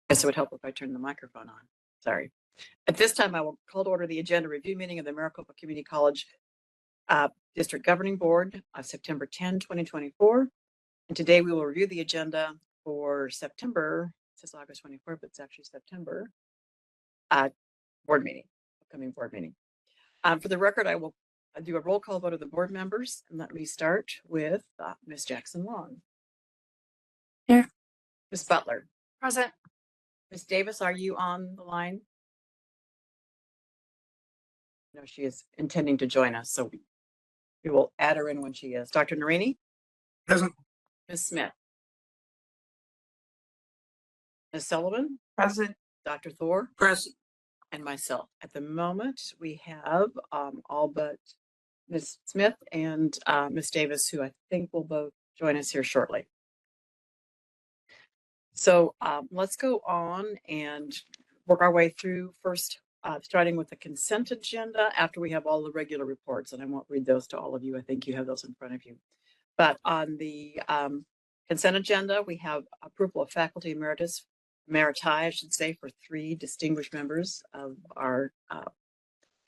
guess it would help if I turned the microphone on. Sorry. At this time, I will call to order the agenda review meeting of the Maricopa Community College District Governing Board of September 10, 2024. And today we will review the agenda for September, it says August 24th, but it's actually September board meeting, upcoming board meeting. For the record, I will do a roll call vote of the board members. And let me start with Ms. Jackson Long. Here. Ms. Butler. Present. Ms. Davis, are you on the line? No, she is intending to join us, so we will add her in when she is. Dr. Narini? Present. Ms. Smith? Ms. Sullivan? Present. Dr. Thor? Present. And myself. At the moment, we have all but Ms. Smith and Ms. Davis, who I think will both join us here shortly. So let's go on and work our way through first, starting with the consent agenda after we have all the regular reports. And I won't read those to all of you. I think you have those in front of you. But on the consent agenda, we have approval of faculty emeritus, emeriti, I should say, for 3 distinguished members of our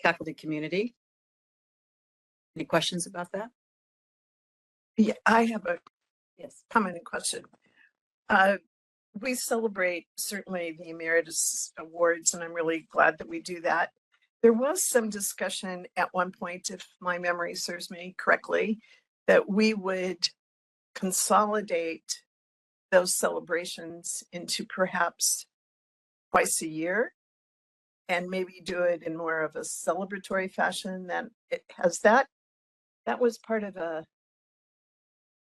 faculty community. Any questions about that? Yeah, I have a Yes. comment and question. We celebrate certainly the Emeritus Awards, and I'm really glad that we do that. There was some discussion at one point, if my memory serves me correctly, that we would consolidate those celebrations into perhaps twice a year and maybe do it in more of a celebratory fashion. Than it has that was part of a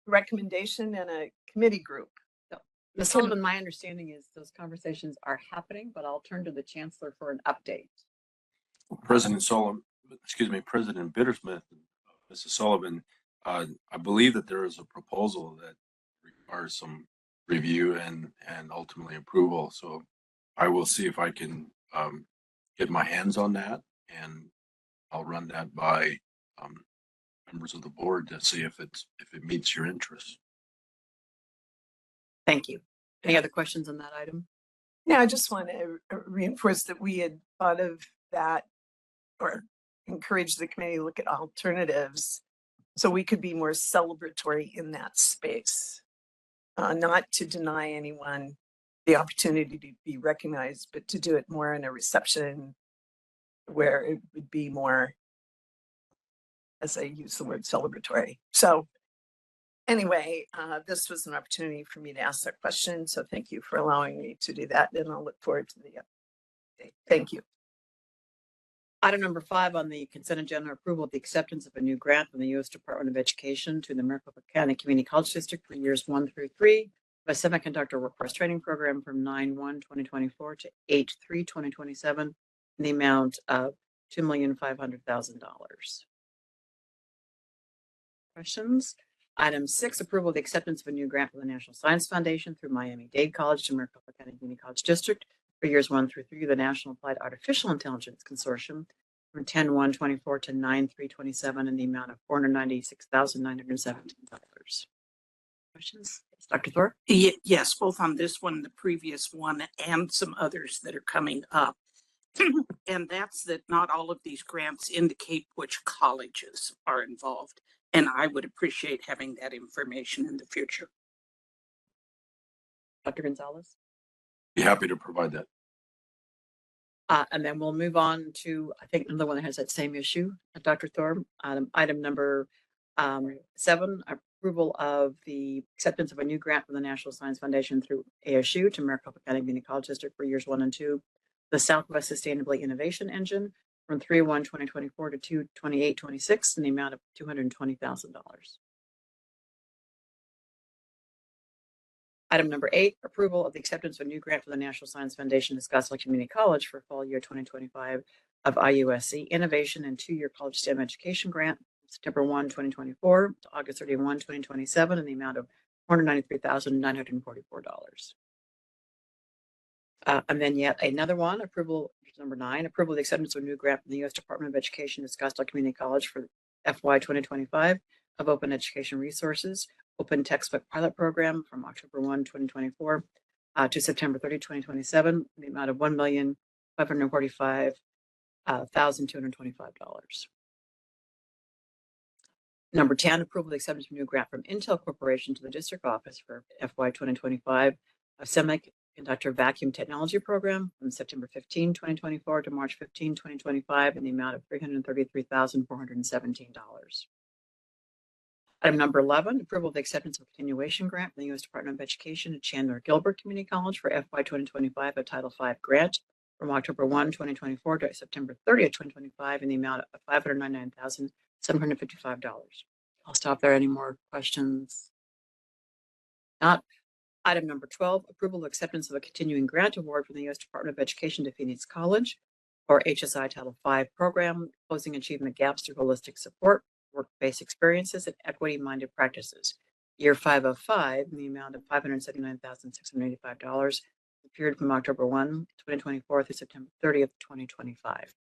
recommendation and a committee group. Ms. Sullivan, my understanding is those conversations are happening, but I'll turn to the chancellor for an update. President Bittersmith, Mrs. Sullivan, I believe that there is a proposal that requires some review and ultimately approval. So I will see if I can get my hands on that, and I'll run that by members of the board to see if it meets your interests. Thank you. Any other questions on that item? Yeah, I just want to reinforce that we had thought of that or encourage the committee to look at alternatives so we could be more celebratory in that space, not to deny anyone the opportunity to be recognized, but to do it more in a reception where it would be more, as I use the word, celebratory. So anyway, this was an opportunity for me to ask that question. So thank you for allowing me to do that. And I'll look forward to the update. Thank you. Item number 5 on the consent agenda, approval of the acceptance of a new grant from the U.S. Department of Education to the Maricopa County Community College District for years 1 through 3 of a semiconductor workforce training program from 9/1/2024 to 8/3/2027 in the amount of $2,500,000. Questions? Item 6, approval of the acceptance of a new grant from the National Science Foundation through Miami-Dade College to Maricopa County Community College District for years 1 through 3 of the National Applied Artificial Intelligence Consortium from 10/1/24 to 9/3/27 in the amount of $496,917. Questions? Dr. Thor? Yes, both on this one, the previous one, and some others that are coming up. And that's that not all of these grants indicate which colleges are involved. And I would appreciate having that information in the future. Dr. Gonzalez? Be happy to provide that. And then we'll move on to, I think, another one that has that same issue, Dr. Thor. Item number 7, approval of the acceptance of a new grant from the National Science Foundation through ASU to Maricopa County Community College District for years 1 and 2, the Southwest Sustainability Innovation Engine from 3/1/2024 to 2/28/26 in the amount of $220,000. Item number 8, approval of the acceptance of a new grant from the National Science Foundation to Scottsdale Community College for fall year 2025 of IUSC Innovation and 2-year College STEM Education Grant, September 1, 2024 to August 31, 2027 in the amount of $493,944. And then yet another one, approval, number 9, approval of the acceptance of a new grant from the U.S. Department of Education to Scottsdale Community College for FY 2025 of Open Education Resources, Open Textbook Pilot Program from October 1, 2024 to September 30, 2027, in the amount of $1,545,225. Number 10, approval of acceptance of new grant from Intel Corporation to the district office for FY 2025, a semiconductor vacuum technology program from September 15, 2024 to March 15, 2025, in the amount of $333,417. Item number 11, approval of the acceptance of a continuation grant from the U.S. Department of Education to Chandler Gilbert Community College for FY 2025, a Title V grant from October 1, 2024 to September 30th, 2025, in the amount of $599,755. I'll stop there. Any more questions? Not. Item number 12, approval of acceptance of a continuing grant award from the U.S. Department of Education to Phoenix College for HSI Title V program, closing achievement gaps through holistic support, work-based experiences, and equity-minded practices. Year 505 in the amount of $579,685, the period from October 1, 2024 through September 30th, 2025.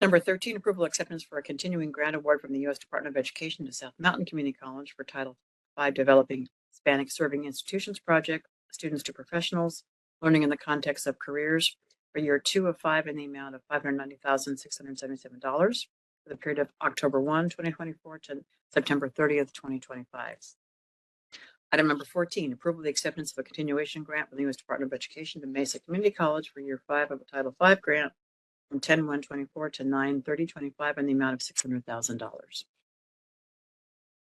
Number 13, approval acceptance for a continuing grant award from the U.S. Department of Education to South Mountain Community College for Title V Developing Hispanic Serving Institutions Project, Students to Professionals, Learning in the Context of Careers, for year 2 of 5 in the amount of $590,677 for the period of October 1, 2024 to September 30th, 2025. Item number 14, approval of the acceptance of a continuation grant from the U.S. Department of Education to Mesa Community College for year 5 of a Title V grant from 10/1/24 to 9/30/25 in the amount of $600,000.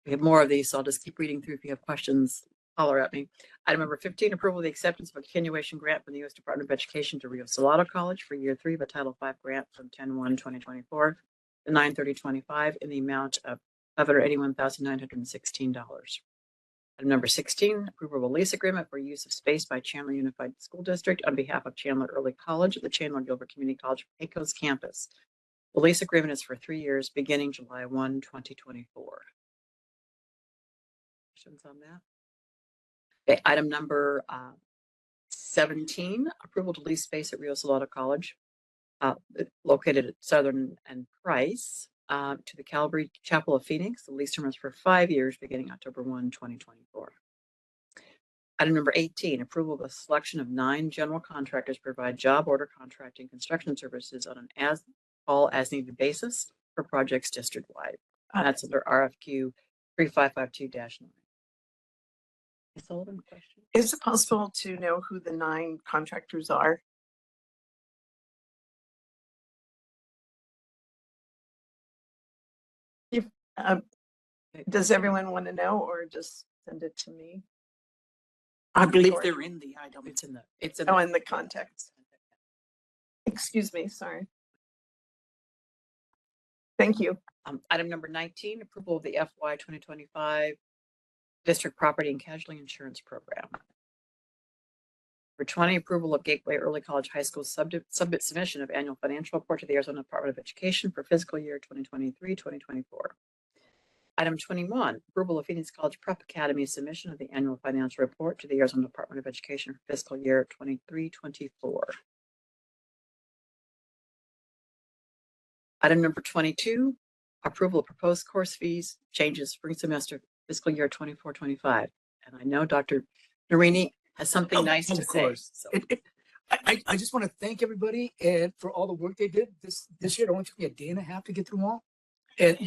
We have more of these, so I'll just keep reading through. If you have questions, holler at me. Item number 15, approval of the acceptance of a continuation grant from the U.S. Department of Education to Rio Salado College for year 3 of a Title V grant from 10/1/2024 to 9/30/25 in the amount of $581,916. Item number 16, approval of a lease agreement for use of space by Chandler Unified School District on behalf of Chandler Early College at the Chandler Gilbert Community College Pecos campus. The lease agreement is for 3 years, beginning July 1, 2024. Questions on that? Okay, item number 17, approval to lease space at Rio Salado College, located at Southern and Price, to the Calvary Chapel of Phoenix. The lease term is for 5 years, beginning October 1, 2024. Item number 18, approval of a selection of 9 general contractors to provide job order contracting construction services on an as-needed basis for projects district-wide. That's under RFQ 3552-9. Ms. Sullivan, question? Is it possible to know who the 9 contractors are? Does everyone want to know, or just send it to me? I believe Or- they're in the item. It's in the in the context. Excuse me, sorry. Thank you. Item number 19, approval of the FY 2025 District Property and Casualty Insurance Program. For 20, approval of Gateway Early College High School submission of annual financial report to the Arizona Department of Education for fiscal year 2023-2024. Item 21, approval of Phoenix College Prep Academy submission of the annual financial report to the Arizona Department of Education for fiscal year 23-24. Item number 22, approval of proposed course fees changes spring semester fiscal year 24-25. And I know Dr. Narini has something nice to say. So. I just want to thank everybody and for all the work they did this year. It only took me a day and a half to get through them all. And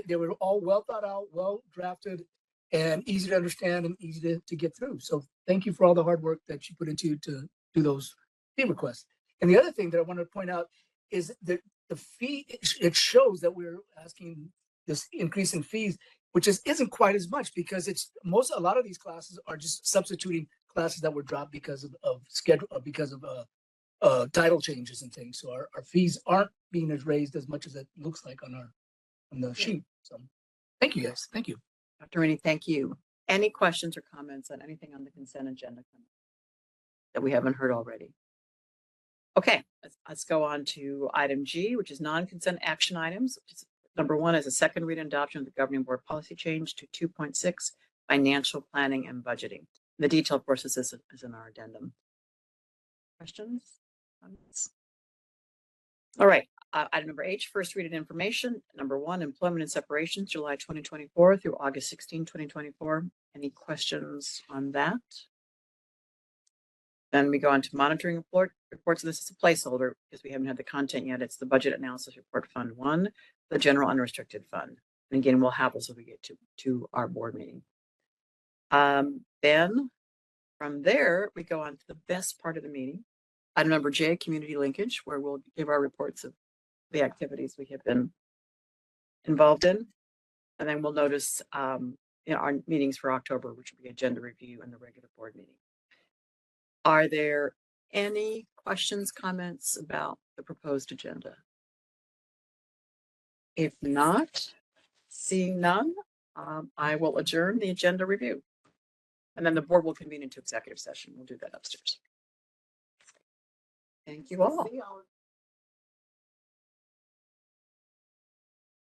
they were all well thought out, well drafted, and easy to understand and easy to get through. So thank you for all the hard work that you put into to do those fee requests. And the other thing that I want to point out is that the fee, it shows that we're asking this increase in fees, which isn't quite as much, because a lot of these classes are just substituting classes that were dropped because of schedule, because of title changes and things. So our fees aren't being raised as much as it looks like on the sheet. So thank you guys. Thank you. Dr. Rainey, thank you. Any questions or comments on anything on the consent agenda that we haven't heard already? Okay, let's go on to item G, which is non-consent action items. Number 1 is a second read and adoption of the governing board policy change to 2.6, financial planning and budgeting. The detail, of course, is in our addendum. Questions? Comments? All right. Item number H, first read and information. Number 1, employment and separations, July 2024 through August 16, 2024. Any questions on that? Then we go on to monitoring reports. And this is a placeholder because we haven't had the content yet. It's the budget analysis report fund 1, the general unrestricted fund. And again, we'll have those when we get to our board meeting. Then from there, we go on to the best part of the meeting. Item number J, community linkage, where we'll give our reports of the activities we have been involved in. And then we'll notice our meetings for October, which will be agenda review and the regular board meeting. Are there any questions, comments about the proposed agenda? If not, seeing none, I will adjourn the agenda review. And then the board will convene into executive session. We'll do that upstairs. Thank you all. See y'all.